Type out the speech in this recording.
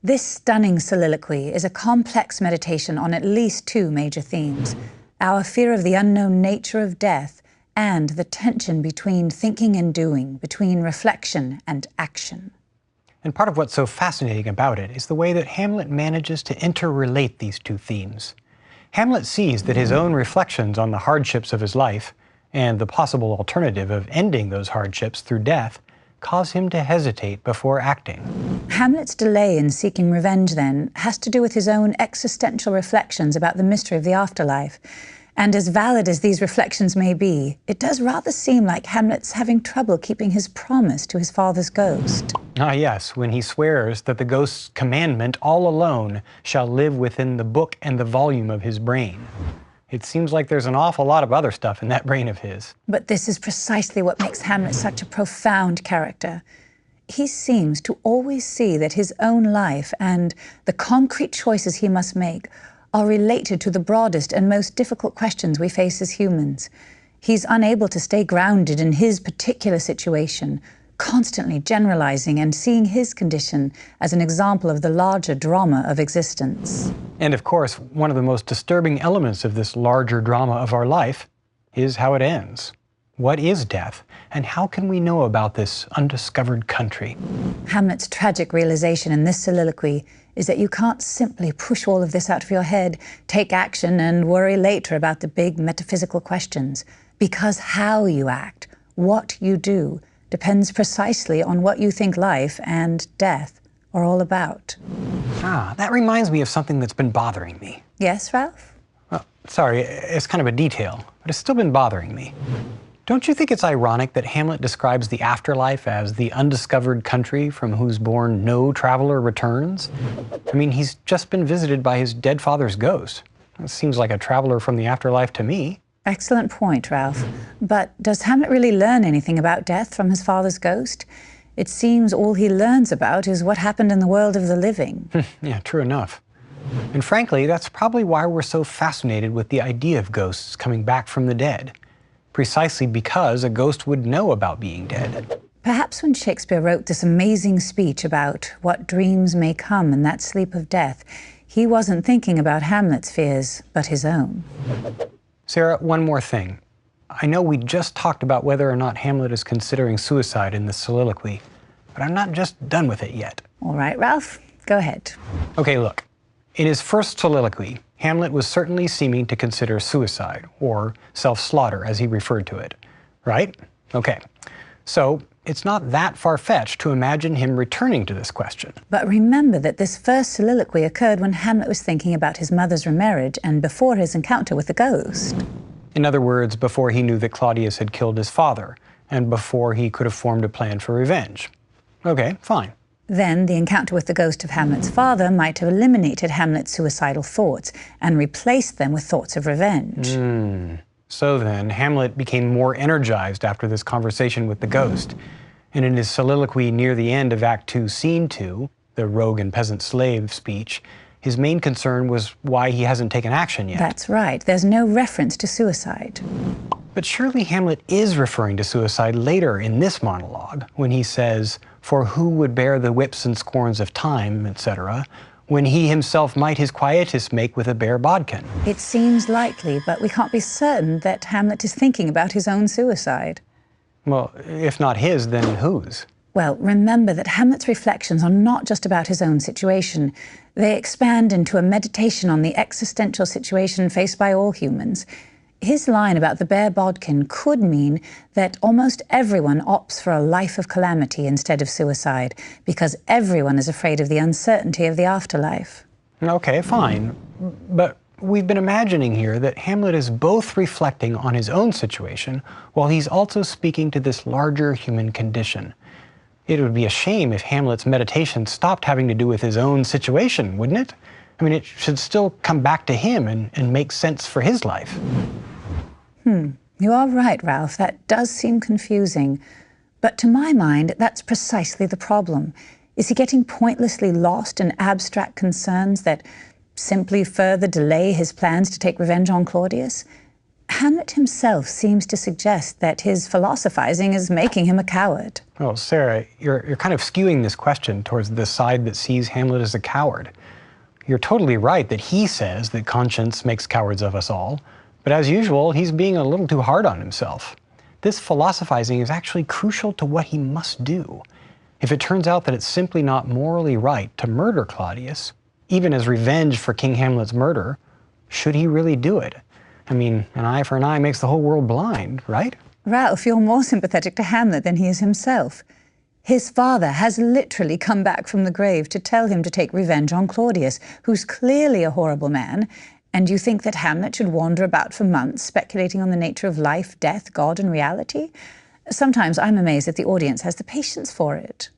This stunning soliloquy is a complex meditation on at least two major themes: our fear of the unknown nature of death and the tension between thinking and doing, between reflection and action. And part of what's so fascinating about it is the way that Hamlet manages to interrelate these two themes. Hamlet sees that his own reflections on the hardships of his life and the possible alternative of ending those hardships through death cause him to hesitate before acting. Hamlet's delay in seeking revenge, then, has to do with his own existential reflections about the mystery of the afterlife. And as valid as these reflections may be, it does rather seem like Hamlet's having trouble keeping his promise to his father's ghost. Ah yes, when he swears that the ghost's commandment all alone shall live within the book and the volume of his brain. It seems like there's an awful lot of other stuff in that brain of his. But this is precisely what makes Hamlet such a profound character. He seems to always see that his own life and the concrete choices he must make are related to the broadest and most difficult questions we face as humans. He's unable to stay grounded in his particular situation, constantly generalizing and seeing his condition as an example of the larger drama of existence. And of course, one of the most disturbing elements of this larger drama of our life is how it ends. What is death, and how can we know about this undiscovered country? Hamlet's tragic realization in this soliloquy is that you can't simply push all of this out of your head, take action, and worry later about the big metaphysical questions. Because how you act, what you do, depends precisely on what you think life and death are all about. Ah, that reminds me of something that's been bothering me. Yes, Ralph? Well, sorry, it's kind of a detail, but it's still been bothering me. Don't you think it's ironic that Hamlet describes the afterlife as the undiscovered country from whose bourne no traveler returns? I mean, he's just been visited by his dead father's ghost. That seems like a traveler from the afterlife to me. Excellent point, Ralph. But does Hamlet really learn anything about death from his father's ghost? It seems all he learns about is what happened in the world of the living. Yeah, true enough. And frankly, that's probably why we're so fascinated with the idea of ghosts coming back from the dead. Precisely because a ghost would know about being dead. Perhaps when Shakespeare wrote this amazing speech about what dreams may come in that sleep of death, he wasn't thinking about Hamlet's fears, but his own. Sarah, one more thing. I know we just talked about whether or not Hamlet is considering suicide in this soliloquy, but I'm not just done with it yet. All right, Ralph, go ahead. Okay, look. In his first soliloquy, Hamlet was certainly seeming to consider suicide, or self-slaughter as he referred to it, right? Okay, so it's not that far-fetched to imagine him returning to this question. But remember that this first soliloquy occurred when Hamlet was thinking about his mother's remarriage and before his encounter with the ghost. In other words, before he knew that Claudius had killed his father, and before he could have formed a plan for revenge. Okay, fine. Then the encounter with the ghost of Hamlet's father might have eliminated Hamlet's suicidal thoughts and replaced them with thoughts of revenge. So then, Hamlet became more energized after this conversation with the ghost. And in his soliloquy near the end of Act 2, Scene 2, the rogue and peasant slave speech, his main concern was why he hasn't taken action yet. That's right. There's no reference to suicide. But surely Hamlet is referring to suicide later in this monologue, when he says, "For who would bear the whips and scorns of time, etc., when he himself might his quietus make with a bare bodkin?" It seems likely, but we can't be certain that Hamlet is thinking about his own suicide. Well, if not his, then whose? Well, remember that Hamlet's reflections are not just about his own situation. They expand into a meditation on the existential situation faced by all humans. His line about the bare bodkin could mean that almost everyone opts for a life of calamity instead of suicide, because everyone is afraid of the uncertainty of the afterlife. Okay, fine. But we've been imagining here that Hamlet is both reflecting on his own situation while he's also speaking to this larger human condition. It would be a shame if Hamlet's meditation stopped having to do with his own situation, wouldn't it? I mean, it should still come back to him and make sense for his life. You are right, Ralph. That does seem confusing. But to my mind, that's precisely the problem. Is he getting pointlessly lost in abstract concerns that simply further delay his plans to take revenge on Claudius? Hamlet himself seems to suggest that his philosophizing is making him a coward. Oh, Sarah, you're kind of skewing this question towards the side that sees Hamlet as a coward. You're totally right that he says that conscience makes cowards of us all, but as usual, he's being a little too hard on himself. This philosophizing is actually crucial to what he must do. If it turns out that it's simply not morally right to murder Claudius, even as revenge for King Hamlet's murder, should he really do it? I mean, an eye for an eye makes the whole world blind, right? Ralph, you're more sympathetic to Hamlet than he is himself. His father has literally come back from the grave to tell him to take revenge on Claudius, who's clearly a horrible man, and you think that Hamlet should wander about for months speculating on the nature of life, death, God, and reality? Sometimes I'm amazed that the audience has the patience for it.